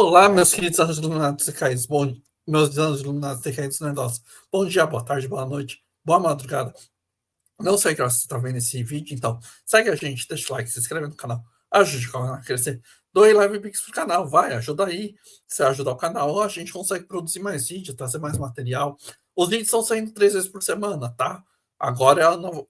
Olá, meus queridos anjos iluminados e caídos. Meus anjos iluminados e caídos nerdosos. Bom dia, boa tarde, boa noite, boa madrugada. Não sei que hora você está vendo esse vídeo, então segue a gente, deixa o like, se inscreve no canal, ajude o canal a crescer. Doe live pix pro canal, vai, ajuda aí. Se ajudar o canal, a gente consegue produzir mais vídeo, trazer mais material. Os vídeos estão saindo 3 vezes por semana, tá? Agora ela não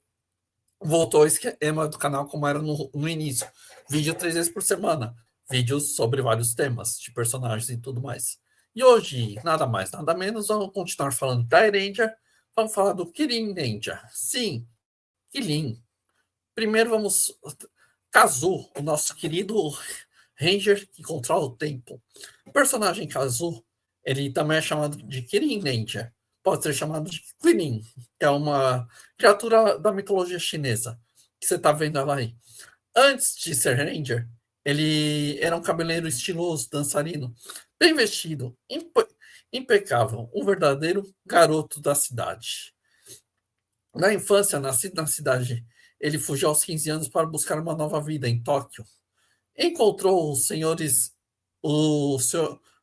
voltou o esquema do canal como era no início. Vídeo 3 vezes por semana. Vídeos sobre vários temas, de personagens e tudo mais. E hoje, nada mais, nada menos, vamos continuar falando da Ranger. Vamos falar do Kirin Ninja. Sim, Kirin. Primeiro vamos... Kazu, o nosso querido Ranger que controla o tempo. O personagem Kazu, ele também é chamado de Kirin Ninja. Pode ser chamado de Kirin, que é uma criatura da mitologia chinesa, que você está vendo ela aí. Antes de ser Ranger, ele era um cabeleiro estiloso, dançarino, bem vestido, impecável, um verdadeiro garoto da cidade. Na infância, nascido na cidade, ele fugiu aos 15 anos para buscar uma nova vida em Tóquio. Encontrou os senhores,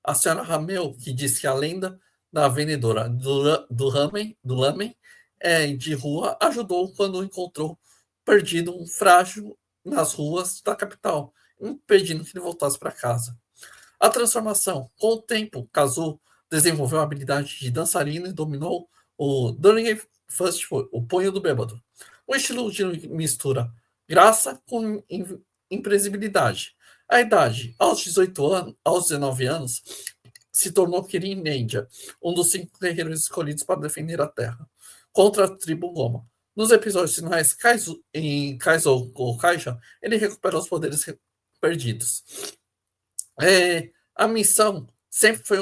a senhora Rameu, que disse que a lenda da vendedora do lamen de rua ajudou quando encontrou perdido um frágil nas ruas da capital, impedindo que ele voltasse para casa. A transformação, com o tempo, Kazu desenvolveu a habilidade de dançarino e dominou o Dunning Festival, o punho do bêbado. O estilo de mistura graça com imprevisibilidade. A idade, aos 18 anos, aos 19 anos, se tornou Kirin Ninja, um dos 5 guerreiros escolhidos para defender a Terra contra a tribo Goma. Nos episódios finais, em Kaizo ou Kaija, ele recupera os poderes perdidos. A missão sempre foi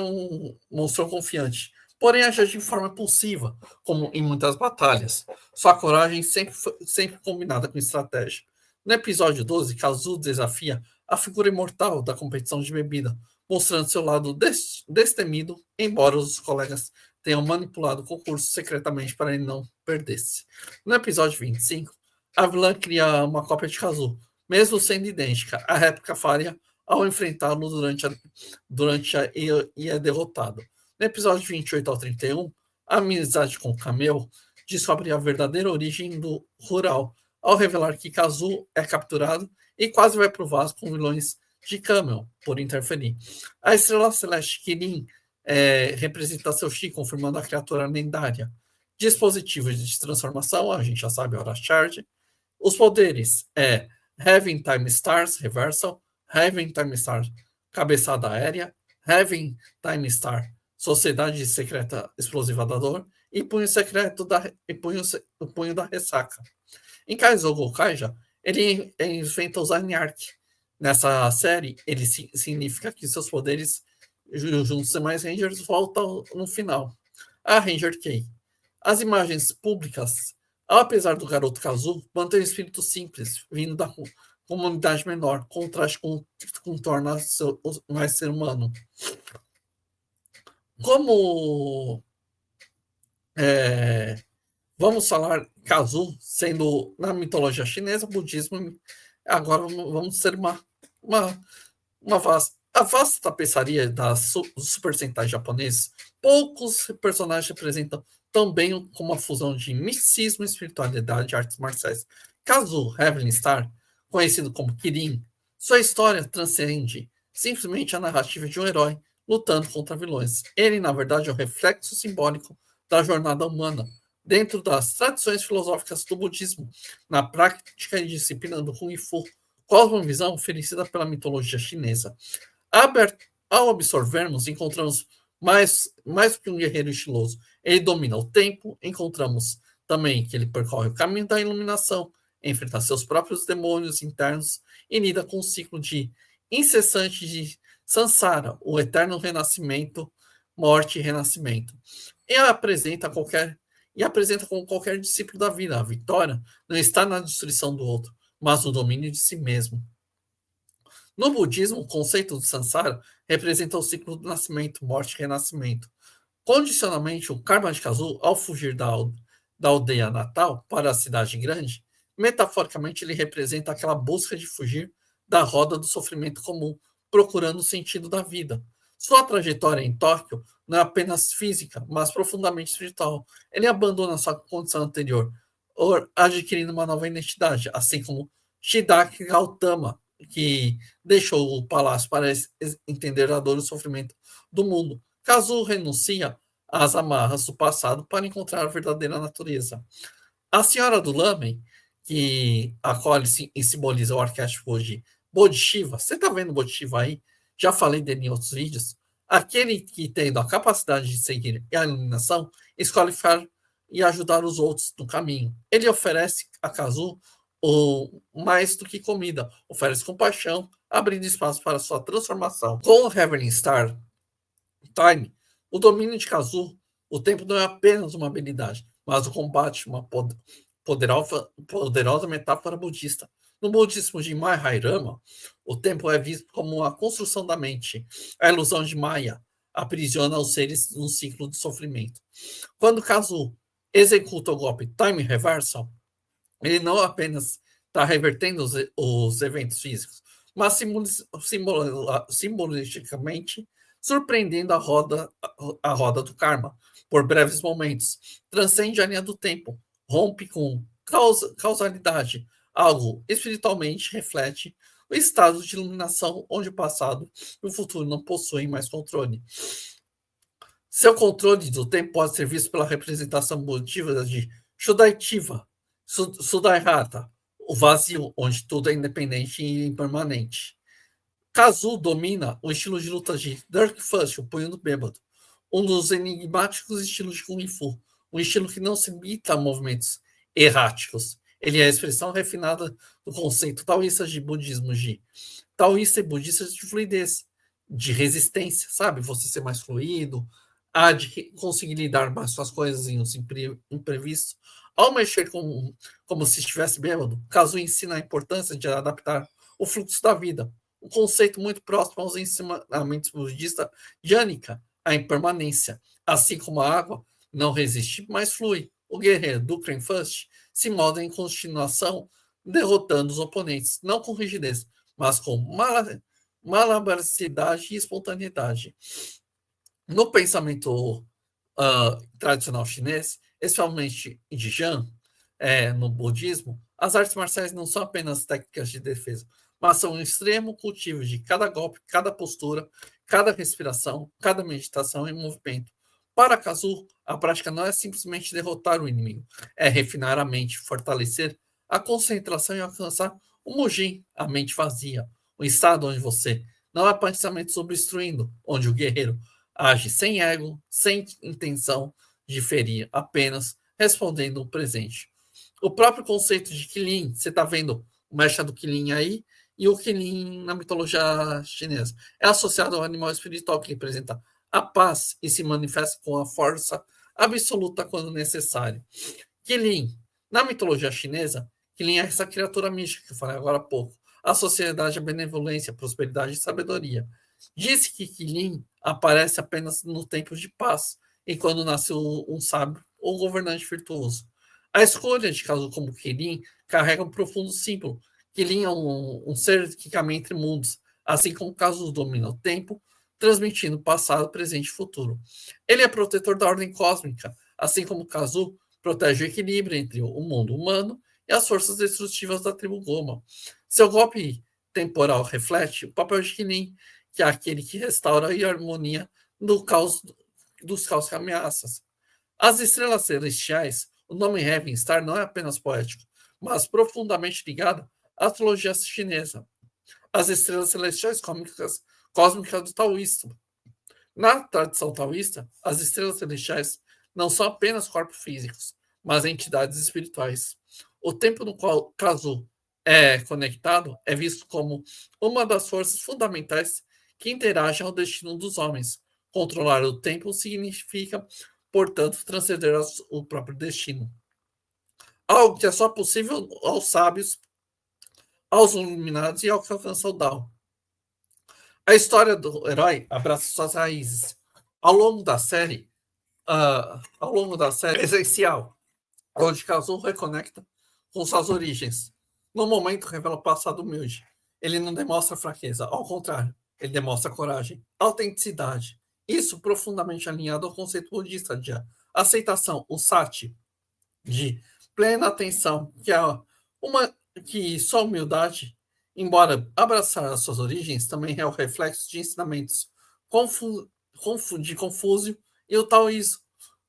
mostrou confiante, porém agiu de forma impulsiva, como em muitas batalhas. Sua coragem sempre combinada com estratégia. No episódio 12, Kazu desafia a figura imortal da competição de bebida, mostrando seu lado destemido, embora os colegas tenham manipulado o concurso secretamente para ele não perdesse. No episódio 25, a vilã cria uma cópia de Kazu, mesmo sendo idêntica. A réplica faria ao enfrentá-lo e é derrotado. No episódio 28 ao 31, a amizade com Kameo descobre a verdadeira origem do Rural, ao revelar que Kazu é capturado e quase vai pro Vasco com vilões de Kameo por interferir. A estrela celeste Kirin representa seu Chi, confirmando a criatura lendária. Dispositivos de transformação, a gente já sabe, Hora Charge. Os poderes Heaven Time Stars Reversal, Heaven Time Star Cabeçada Aérea, Heaven Time Star Sociedade Secreta Explosiva da Dor e Punho Secreto o Punho da Ressaca. Em Kaizogo Kaija, ele inventa o Zanyark. Nessa série, ele significa que seus poderes, juntos aos demais Rangers, voltam no final. A Ranger Kei. As imagens públicas, apesar do garoto Kazu, mantém o espírito simples, vindo da comunidade menor, contraste com torna mais ser humano. Como vamos falar Kazu, sendo na mitologia chinesa, budismo, agora vamos ser uma vasta tapeçaria dos Super Sentai japoneses. Poucos personagens representam também como uma fusão de misticismo, espiritualidade e artes marciais. Kazu Heavenly Star, conhecido como Kirin, sua história transcende simplesmente a narrativa de um herói lutando contra vilões. Ele, na verdade, é o reflexo simbólico da jornada humana, dentro das tradições filosóficas do budismo, na prática e disciplina do Kung Fu, cosmovisão oferecida pela mitologia chinesa. Ao absorvermos, encontramos mais que um guerreiro estiloso. Ele domina o tempo, encontramos também que ele percorre o caminho da iluminação, enfrenta seus próprios demônios internos e lida com um ciclo incessante de Sansara, o eterno renascimento, morte e renascimento. E apresenta como qualquer discípulo da vida. A vitória não está na destruição do outro, mas no domínio de si mesmo. No budismo, o conceito de Sansara representa o ciclo do nascimento, morte e renascimento. Condicionalmente, o karma de Kazu, ao fugir da aldeia natal para a cidade grande, metaforicamente ele representa aquela busca de fugir da roda do sofrimento comum, procurando o sentido da vida. Sua trajetória em Tóquio não é apenas física, mas profundamente espiritual. Ele abandona sua condição anterior, adquirindo uma nova identidade, assim como Siddhartha Gautama, que deixou o palácio para entender a dor e o sofrimento do mundo. Kazuo renuncia às amarras do passado para encontrar a verdadeira natureza. A Senhora do Lamen, que acolhe e simboliza o arquétipo de Bodhisattva, você está vendo Bodhisattva aí? Já falei dele em outros vídeos. Aquele que, tendo a capacidade de seguir a iluminação, escolhe ficar e ajudar os outros no caminho. Ele oferece a Kazu o mais do que comida, oferece compaixão, abrindo espaço para sua transformação. Com o Heavenly Star Time, o domínio de Kazu, o tempo não é apenas uma habilidade, mas o combate, uma poderosa metáfora budista. No budismo de Mahayana, o tempo é visto como a construção da mente. A ilusão de Maya aprisiona os seres num ciclo de sofrimento. Quando Kazu executa o golpe Time Reversal, ele não apenas está revertendo os eventos físicos, mas simbolicamente surpreendendo a roda do karma por breves momentos. Transcende a linha do tempo, rompe com causalidade, algo espiritualmente reflete o estado de iluminação onde o passado e o futuro não possuem mais controle. Seu controle do tempo pode ser visto pela representação motiva de Shuddhaiva, Sudairata, o vazio, onde tudo é independente e impermanente. Kazu domina o estilo de luta de Dirk Fust, o punho do bêbado, um dos enigmáticos estilos de Kung Fu, um estilo que não se limita a movimentos erráticos. Ele é a expressão refinada do conceito taoísta de budismo de taoísta e budista de fluidez, de resistência, sabe? Você ser mais fluido, há de conseguir lidar mais com as coisas em uns imprevistos. Ao mexer como se estivesse bêbado, Kazu ensina a importância de adaptar o fluxo da vida, um conceito muito próximo aos ensinamentos budistas de Anika, a impermanência. Assim como a água não resiste, mas flui. O guerreiro do First se molda em continuação, derrotando os oponentes, não com rigidez, mas com malabaricidade e espontaneidade. No pensamento tradicional chinês, especialmente de Jan, no budismo, as artes marciais não são apenas técnicas de defesa, mas são um extremo cultivo de cada golpe, cada postura, cada respiração, cada meditação e movimento. Para Kazu, a prática não é simplesmente derrotar o inimigo, é refinar a mente, fortalecer a concentração e alcançar o mujin, a mente vazia, o estado onde você não há pensamentos obstruindo, onde o guerreiro age sem ego, sem intenção de ferir, apenas respondendo o presente. O próprio conceito de Qilin, você está vendo o mecha do Qilin aí, e o Qilin na mitologia chinesa. É associado ao animal espiritual que representa a paz e se manifesta com a força absoluta quando necessário. Qilin, na mitologia chinesa, Qilin é essa criatura mística que eu falei agora há pouco. A sociedade, a benevolência, a prosperidade e sabedoria. Diz que Qilin aparece apenas no tempo de paz e quando nasce um sábio ou governante virtuoso. A escolha de caso como Qilin carrega um profundo símbolo. Qilin é um ser que caminha entre mundos, assim como Kazu domina o tempo, transmitindo passado, presente e futuro. Ele é protetor da ordem cósmica, assim como Kazu protege o equilíbrio entre o mundo humano e as forças destrutivas da tribo Goma. Seu golpe temporal reflete o papel de Qilin, que é aquele que restaura a harmonia dos caos que ameaças. As estrelas celestiais, o nome Heaven Star não é apenas poético, mas profundamente ligado à astrologia chinesa. As estrelas celestiais cósmicas do taoísmo. Na tradição taoísta, as estrelas celestiais não são apenas corpos físicos, mas entidades espirituais. O tempo no qual Kazu é conectado é visto como uma das forças fundamentais que interagem ao destino dos homens. Controlar o tempo significa, portanto, transcender o próprio destino. Algo que é só possível aos sábios, aos iluminados e ao que alcança o Dao. A história do herói abraça suas raízes. Ao longo da série, é essencial, onde Kazuo reconecta com suas origens. No momento, revela o passado humilde. Ele não demonstra fraqueza, ao contrário, Ele demonstra coragem, autenticidade. Isso profundamente alinhado ao conceito budista de aceitação, o sati, de plena atenção, uma que só humildade, embora abraçar as suas origens, também é o reflexo de ensinamentos de Confúcio e o taoísmo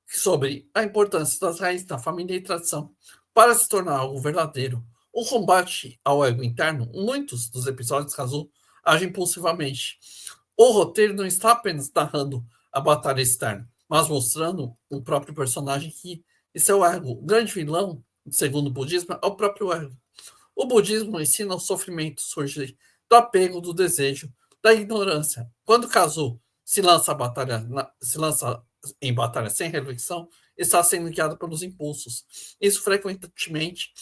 sobre a importância das raízes da família e tradição para se tornar algo verdadeiro. O combate ao ego interno, muitos dos episódios de Kazu agem impulsivamente. O roteiro não está apenas narrando a batalha externa, mas mostrando o próprio personagem que esse é o ego. O grande vilão, segundo o budismo, é o próprio ego. O budismo ensina o sofrimento surge do apego, do desejo, da ignorância. Quando Kazu se lança em batalha sem reflexão, está sendo guiado pelos impulsos. Isso frequentemente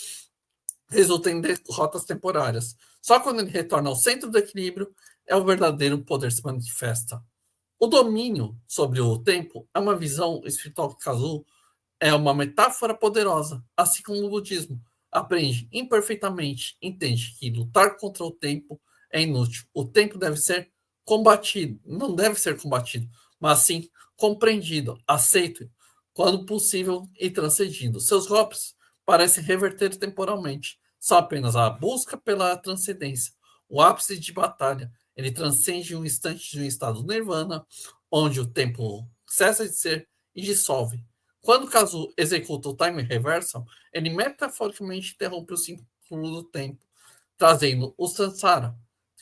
resulta em derrotas temporárias. Só quando ele retorna ao centro do equilíbrio é o verdadeiro poder se manifesta. O domínio sobre o tempo é uma visão espiritual que Kazu é uma metáfora poderosa, assim como o budismo. Aprende imperfeitamente, entende que lutar contra o tempo é inútil. O tempo deve ser combatido, não deve ser combatido, mas sim compreendido, aceito, quando possível e transcendido. Seus golpes parecem reverter temporalmente, são apenas a busca pela transcendência, o ápice de batalha. Ele transcende um instante de um estado nirvana, onde o tempo cessa de ser e dissolve. Quando o caso executa o time reversal, ele metaforicamente interrompe o ciclo do tempo, trazendo o samsara,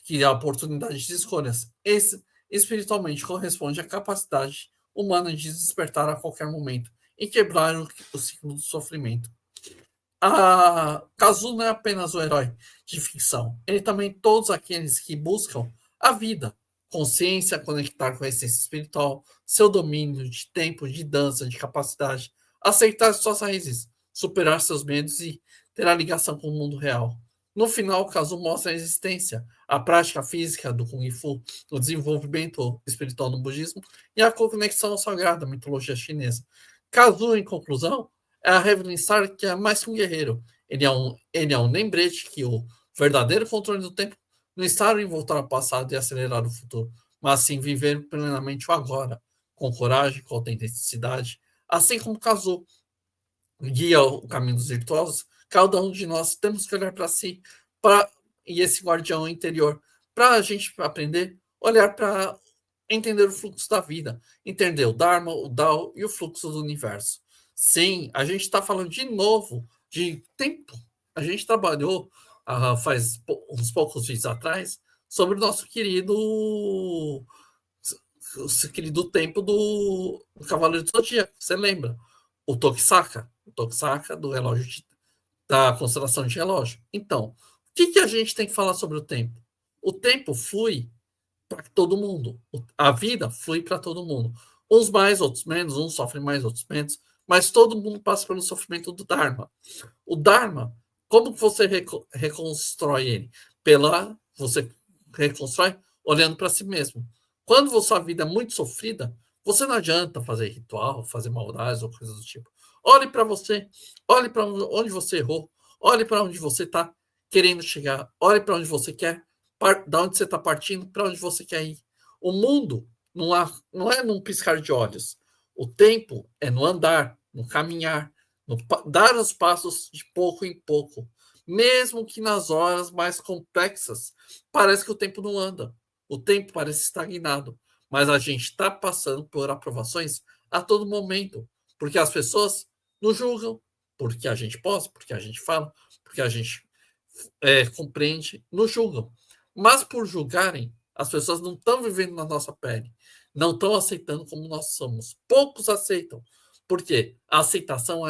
que é a oportunidade de escolhas. Esse, espiritualmente, corresponde à capacidade humana de despertar a qualquer momento e quebrar o ciclo do sofrimento. A Kazu não é apenas o herói de ficção, ele também todos aqueles que buscam a vida, consciência, conectar com a essência espiritual, seu domínio de tempo, de dança, de capacidade, aceitar suas raízes, superar seus medos e ter a ligação com o mundo real. No final, o Kazu mostra a existência, a prática física do Kung Fu, o desenvolvimento espiritual no budismo e a conexão ao sagrado, da mitologia chinesa. Kazu, em conclusão, é a Reveling que é mais que um guerreiro. Ele é um lembrete que o verdadeiro controle do tempo não está em voltar ao passado e acelerar o futuro, mas sim viver plenamente o agora, com coragem, com autenticidade, assim como Kazu guia o caminho dos virtuosos. Cada um de nós temos que olhar para si pra, e esse guardião interior para a gente aprender, olhar para entender o fluxo da vida, entender o Dharma, o Dao e o fluxo do universo. Sim, a gente está falando de novo de tempo. A gente trabalhou faz uns poucos dias atrás sobre o nosso querido tempo do Cavaleiro do Zodíaco. Você lembra? O Toksaka do relógio da constelação de relógio. Então, o que a gente tem que falar sobre o tempo? O tempo flui para todo mundo. A vida flui para todo mundo. Uns mais, outros menos, uns sofrem mais, outros menos, mas todo mundo passa pelo sofrimento do Dharma. O Dharma, como você reconstrói ele? Você reconstrói olhando para si mesmo. Quando a sua vida é muito sofrida, você não adianta fazer ritual, fazer maldades ou coisas do tipo. Olhe para você, olhe para onde você errou, olhe para onde você está querendo chegar, olhe para onde você quer, da onde você está partindo, para onde você quer ir. O mundo não é num piscar de olhos. O tempo é no andar, no caminhar, no dar os passos de pouco em pouco. Mesmo que nas horas mais complexas, parece que o tempo não anda. O tempo parece estagnado. Mas a gente está passando por aprovações a todo momento. Porque as pessoas nos julgam, porque a gente posta, porque a gente fala, porque a gente compreende, nos julgam. Mas por julgarem, as pessoas não estão vivendo na nossa pele, não estão aceitando como nós somos. Poucos aceitam. Por quê? A aceitação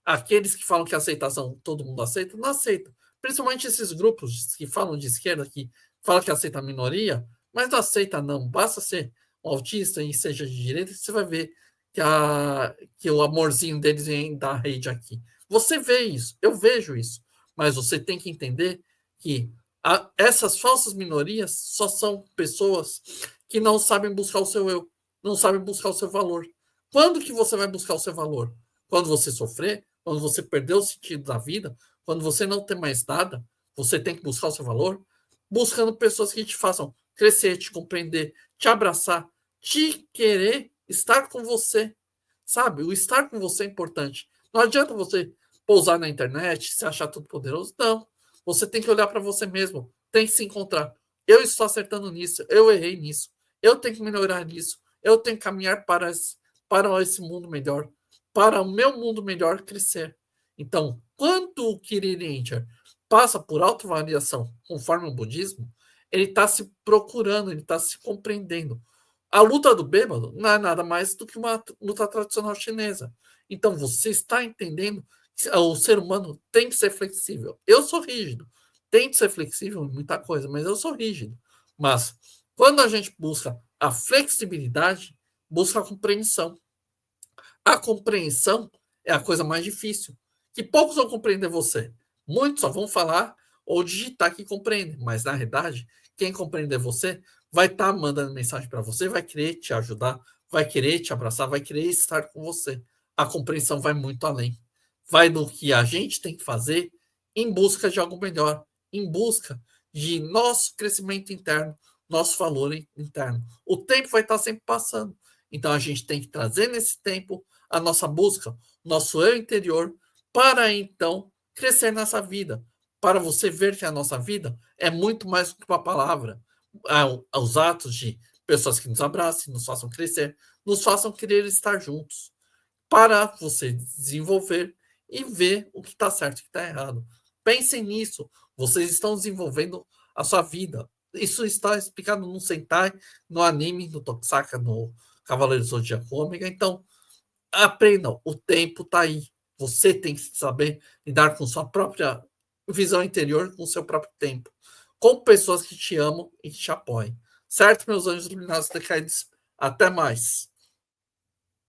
aqueles que falam que a aceitação todo mundo aceita, não aceita. Principalmente esses grupos que falam de esquerda, que falam que aceita a minoria, mas não aceita, não. Basta ser um autista e seja de direita, você vai ver que o amorzinho deles vem da rede aqui. Você vê isso, eu vejo isso. Mas você tem que entender que essas falsas minorias só são pessoas que não sabem buscar o seu eu, não sabem buscar o seu valor. Quando que você vai buscar o seu valor? Quando você sofrer, quando você perder o sentido da vida, quando você não tem mais nada, você tem que buscar o seu valor, buscando pessoas que te façam crescer, te compreender, te abraçar, te querer estar com você. Sabe? O estar com você é importante. Não adianta você pousar na internet, se achar tudo poderoso. Não. Você tem que olhar para você mesmo. Tem que se encontrar. Eu estou acertando nisso. Eu errei nisso. Eu tenho que melhorar nisso. Eu tenho que caminhar para esse mundo melhor. Para o meu mundo melhor crescer. Então, quando o Kiririentia passa por autovaliação, conforme o budismo, ele está se procurando, ele está se compreendendo. A luta do bêbado não é nada mais do que uma luta tradicional chinesa. Então, você está entendendo que o ser humano tem que ser flexível. Eu sou rígido. Tem que ser flexível em muita coisa, mas eu sou rígido. Mas, quando a gente busca a flexibilidade, busca a compreensão. A compreensão é a coisa mais difícil. Que poucos vão compreender você. Muitos só vão falar ou digitar que compreendem. Mas, na realidade, quem compreender você vai estar mandando mensagem para você, vai querer te ajudar, vai querer te abraçar, vai querer estar com você. A compreensão vai muito além. Vai no que a gente tem que fazer em busca de algo melhor, em busca de nosso crescimento interno, nosso valor interno. O tempo vai estar sempre passando. Então a gente tem que trazer nesse tempo a nossa busca, nosso eu interior, para então crescer nessa vida. Para você ver que a nossa vida é muito mais do que uma palavra. Aos atos de pessoas que nos abracem, nos façam crescer, nos façam querer estar juntos. Para você desenvolver e ver o que está certo e o que está errado. Pensem nisso. Vocês estão desenvolvendo a sua vida. Isso está explicado no Sentai, no anime, no Tokusaka, no Cavaleiro Zodíaco Ômega. Então, aprendam. O tempo está aí. Você tem que saber lidar com sua própria visão interior, com o seu próprio tempo. Com pessoas que te amam e que te apoiem. Certo, meus anjos iluminados decaídos? Até mais.